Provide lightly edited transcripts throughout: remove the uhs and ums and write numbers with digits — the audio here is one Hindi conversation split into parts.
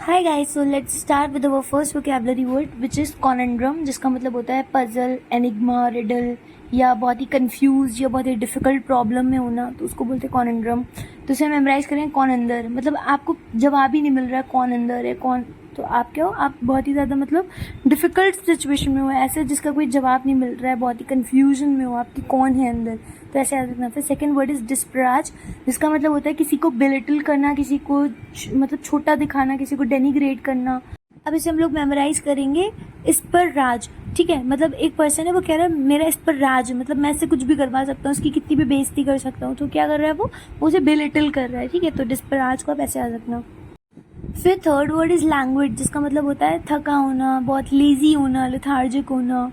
Hi guys, so let's start with our first vocabulary word which is conundrum, जिसका मतलब होता है पजल, एनिग्मा, रिडल या बहुत ही कंफ्यूज या बहुत ही डिफिकल्ट प्रॉब्लम में होना, तो उसको बोलते हैं कॉनंड्रम। तो इसे मेमोराइज करें कौन अंदर, मतलब आपको जवाब ही नहीं मिल रहा है कौन अंदर है कौन, तो आप क्या हो, आप बहुत ही ज़्यादा मतलब डिफ़िकल्ट सिचुएशन में हो, ऐसे जिसका कोई जवाब नहीं मिल रहा है, बहुत ही कन्फ्यूजन में हो आपकी कौन है अंदर, तो ऐसे याद रखना। फिर सेकंड वर्ड इज़ डिस्पराज, जिसका मतलब होता है किसी को बिलिटल करना, किसी को मतलब छोटा दिखाना, किसी को डेनिग्रेट करना। अब इसे हम लोग मेमोराइज करेंगे इस पर राज, ठीक है। मतलब एक पर्सन है, वो कह रहा है मेरा इस पर राज, मतलब मैं इससे कुछ भी करवा सकता हूँ, उसकी कितनी भी बेइज्जती कर सकता हूँ, तो क्या कर रहा है वो उसे बिलिटल कर रहा है, ठीक है। तो डिस्पराज को आप ऐसे याद रखना। फिर थर्ड वर्ड इज़ लैंग्वेज, जिसका मतलब होता है थका होना, बहुत लेजी होना, लेथार्जिक होना,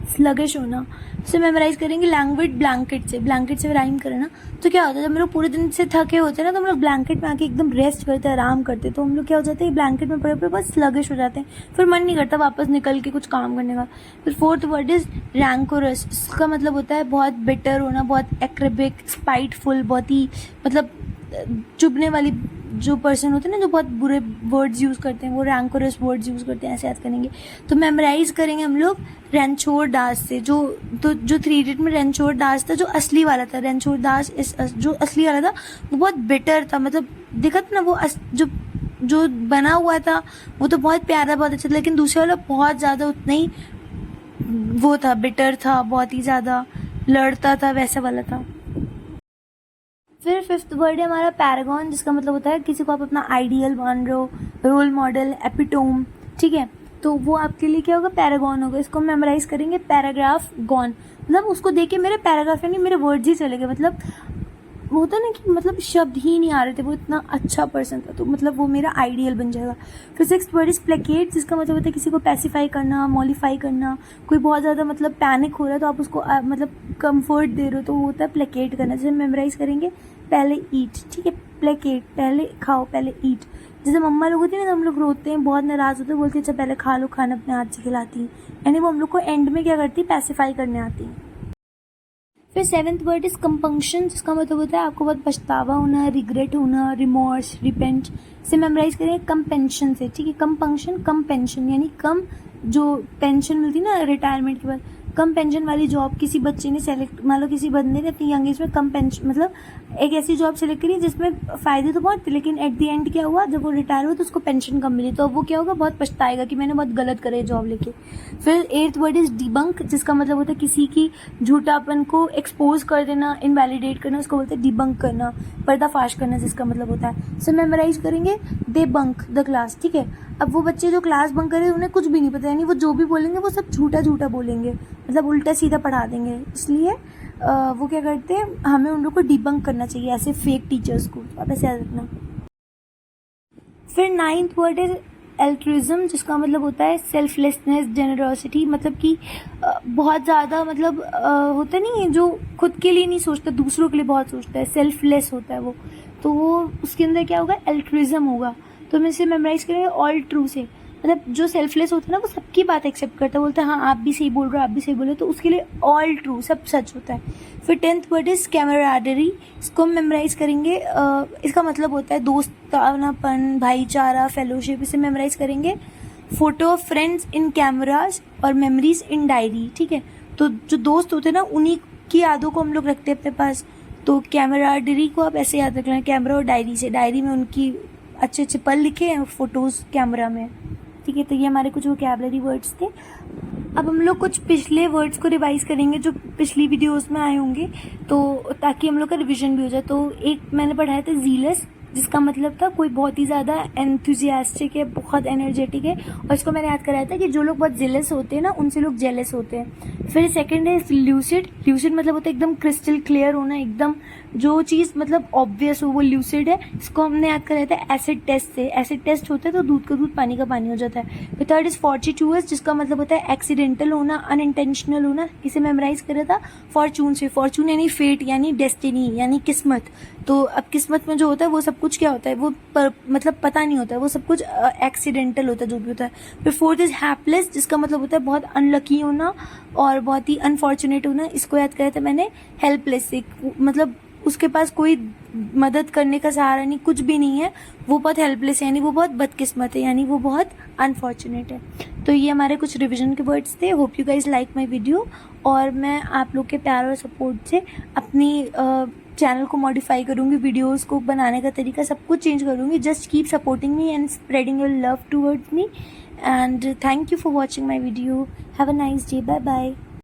स्लगिश होना। इसे मेमोराइज करेंगे लैंग्वेज ब्लैंकेट से राइम करें ना, तो क्या होता है जब हम लोग पूरे दिन से थके होते हैं ना, तो हम लोग ब्लैंकेट में आके एकदम रेस्ट करते हैं, आराम करते हैं, तो हम लोग क्या हो जाते हैं ब्लैंकेट में पड़े पड़े बहुत स्लगिश हो जाते हैं, फिर मन नहीं करता वापस निकल के कुछ काम करने का। फिर फोर्थ वर्ड इज रैंकोरस, इसका मतलब होता है बहुत बिटर होना, बहुत एक्रेबिक, स्पाइटफुल, बहुत ही मतलब चुभने वाली जो पर्सन होते हैं ना, जो बहुत बुरे वर्ड्स यूज़ करते हैं, वो रैंकोरस वर्ड्स यूज़ करते हैं, ऐसे याद करेंगे। तो मेमोराइज करेंगे हम लोग रेंचोर दास से, जो 3 इडियट में रेंचोर दास था, जो असली वाला था। रेंचोर दास जो असली वाला था वो बहुत बिटर था, मतलब देखा था ना, वो जो बना हुआ था वो तो बहुत प्यारा, बहुत अच्छा था, लेकिन दूसरे वाला बहुत ज़्यादा उतना ही वो था, बिटर था, बहुत ही ज़्यादा लड़ता था, वैसा वाला था। फिर फिफ्थ वर्ड है हमारा पैरागॉन, जिसका मतलब होता है किसी को आप अपना आइडियल मान रहे हो, रोल मॉडल, एपिटोम, ठीक है। तो वो आपके लिए क्या होगा, पैरागॉन होगा। इसको मेमोराइज करेंगे पैराग्राफ गॉन, मतलब उसको देख के मेरे पैराग्राफ यानी मेरे वर्ड्स ही चले गए, मतलब वो होता ना कि मतलब शब्द ही नहीं आ रहे थे, वो इतना अच्छा पर्सन था, तो मतलब वो मेरा आइडियल बन जाएगा। फिर सिक्स्थ वर्ड इज प्लेकेट, जिसका मतलब होता है किसी को पैसिफाई करना, मॉलिफाई करना। कोई बहुत ज़्यादा मतलब पैनिक हो रहा है तो आप उसको मतलब कंफर्ट दे रहे हो, तो वो होता है प्लेकेट करना। जैसे मेमोराइज करेंगे पहले ईट, ठीक है, प्लेकेट पहले खाओ, पहले ईट। जैसे मम्मा लोग होती है ना, हम लोग रोते हैं, बहुत नाराज़ होते हैं, बोलते हैं अच्छा पहले खा लो, खाना अपने हाथ से खिलाती हैं, यानी वो हम लोग को एंड में क्या करती है, पैसिफाई करने आती है। फिर सेवन्थ वर्ड इज कंपंक्शन, जिसका मतलब होता है आपको बहुत पछतावा होना, रिग्रेट होना, रिमोर्स, रिपेंट। इसे मेमोराइज करें कम पेंशन से, ठीक है। कम फंक्शन कम पेंशन, यानी कम जो पेंशन मिलती ना रिटायरमेंट के बाद, कम पेंशन वाली जॉब किसी बच्चे ने सेलेक्ट, मान लो किसी बंदे ने अपनी यंग एज में कम पेंशन, मतलब एक ऐसी जॉब सेलेक्ट करी जिसमें फ़ायदे तो बहुत थे, लेकिन एट द एंड क्या हुआ, जब वो रिटायर हुआ तो उसको पेंशन कम मिली, तो अब वो क्या होगा, बहुत पछताएगा कि मैंने बहुत गलत करा जॉब लेके। फिर एट्थ वर्ड इज डिबंक, जिसका मतलब होता है किसी की झूठापन को एक्सपोज कर देना, इनवैलिडेट करना, उसको बोलते हैं डिबंक करना, पर्दाफाश करना, जिसका मतलब होता है। सो मेमोराइज करेंगे दे बंक द क्लास, ठीक है। अब वो बच्चे जो क्लास बंक करे उन्हें कुछ भी नहीं पता, यानी वो जो भी बोलेंगे वो सब झूठा झूठा बोलेंगे, मतलब उल्टा सीधा पढ़ा देंगे, इसलिए वो क्या करते हैं, हमें उन लोग को डिबंक करना चाहिए, ऐसे फेक टीचर्स को, आप ऐसे याद रखना। फिर नाइन्थ वर्ड इज एल्ट्रुइज्म, जिसका मतलब होता है सेल्फलेसनेस, जेनरोसिटी, मतलब कि बहुत ज़्यादा मतलब होता नहीं है जो खुद के लिए नहीं सोचता, दूसरों के लिए बहुत सोचता है, सेल्फलेस होता है वो, तो वो उसके अंदर क्या होगा, एल्ट्रुइज्म होगा। तो हम इसे मेमोराइज करेंगे ऑल ट्रू से, मतलब जो सेल्फलेस होता है ना वो सबकी बात एक्सेप्ट करता है, बोलता है हाँ आप भी सही बोल रहे हो, आप भी सही बोल रहे हो, तो उसके लिए ऑल ट्रू, सब सच होता है। फिर टेंथ वर्ड इज कैमराडरी, इसको हम मेमोराइज करेंगे, इसका मतलब होता है दोस्तानापन, भाईचारा, फेलोशिप। इसे मेमोराइज करेंगे photo of friends in cameras और मेमोरीज इन डायरी, ठीक है। तो जो दोस्त होते हैं ना उन्हीं की यादों को हम लोग रखते हैं अपने पास, तो कैमराडरी को आप ऐसे याद रखना, कैमरा और डायरी से, डायरी में उनकी अच्छे अच्छे पल लिखे हैं, फोटोज़ कैमरा में, ठीक है। तो ये हमारे कुछ वोकैबुलरी वर्ड्स थे। अब हम लोग कुछ पिछले वर्ड्स को रिवाइज करेंगे जो पिछली वीडियोस में आए होंगे, तो ताकि हम लोग का रिविजन भी हो जाए। तो एक मैंने पढ़ाया था जीलस, जिसका मतलब था कोई बहुत ही ज़्यादा एंथुजियास्टिक है, बहुत एनर्जेटिक है, और इसको मैंने याद कराया था कि जो लोग बहुत जेलस होते हैं ना उनसे लोग जेलस होते हैं। फिर सेकंड है ल्यूसिड, ल्यूसिड मतलब होता है एकदम क्रिस्टल क्लियर होना, एकदम जो चीज़ मतलब ऑब्वियस हो वो ल्यूसिड है। इसको हमने याद कराया था एसिड टेस्ट से, एसिड टेस्ट होता है तो दूध का दूध पानी का पानी हो जाता है। फिर थर्ड इज फॉर्चुटूअस, जिसका मतलब होता है एक्सीडेंटल होना, अनइंटेंशनल होना। इसे मेमोराइज करा था फॉर्चून से, फॉर्चून यानी फेट, यानी डेस्टिनी, यानी किस्मत। तो अब किस्मत में जो होता है वो सब कुछ क्या होता है, वो मतलब पता नहीं होता है, वो सब कुछ एक्सीडेंटल होता है जो भी होता है। फिर फोर्थ इज हैपलेस, जिसका मतलब होता है बहुत अनलकी होना और बहुत ही अनफॉर्चुनेट होना। इसको याद कराया था मैंने हेल्पलेस से, मतलब उसके पास कोई मदद करने का सहारा नहीं, कुछ भी नहीं है, वो बहुत हेल्पलेस है, यानी वो बहुत बदकिस्मत है, यानी वो बहुत अनफॉर्चुनेट है। तो ये हमारे कुछ रिविजन के वर्ड्स थे। Hope you guys like my video, और मैं आप लोग के प्यार और सपोर्ट से अपनी चैनल को मॉडिफाई करूँगी, वीडियोस को बनाने का तरीका सब कुछ चेंज करूँगी। Just keep supporting me and spreading your love towards me, and thank you for watching my video. Have a nice day, bye bye.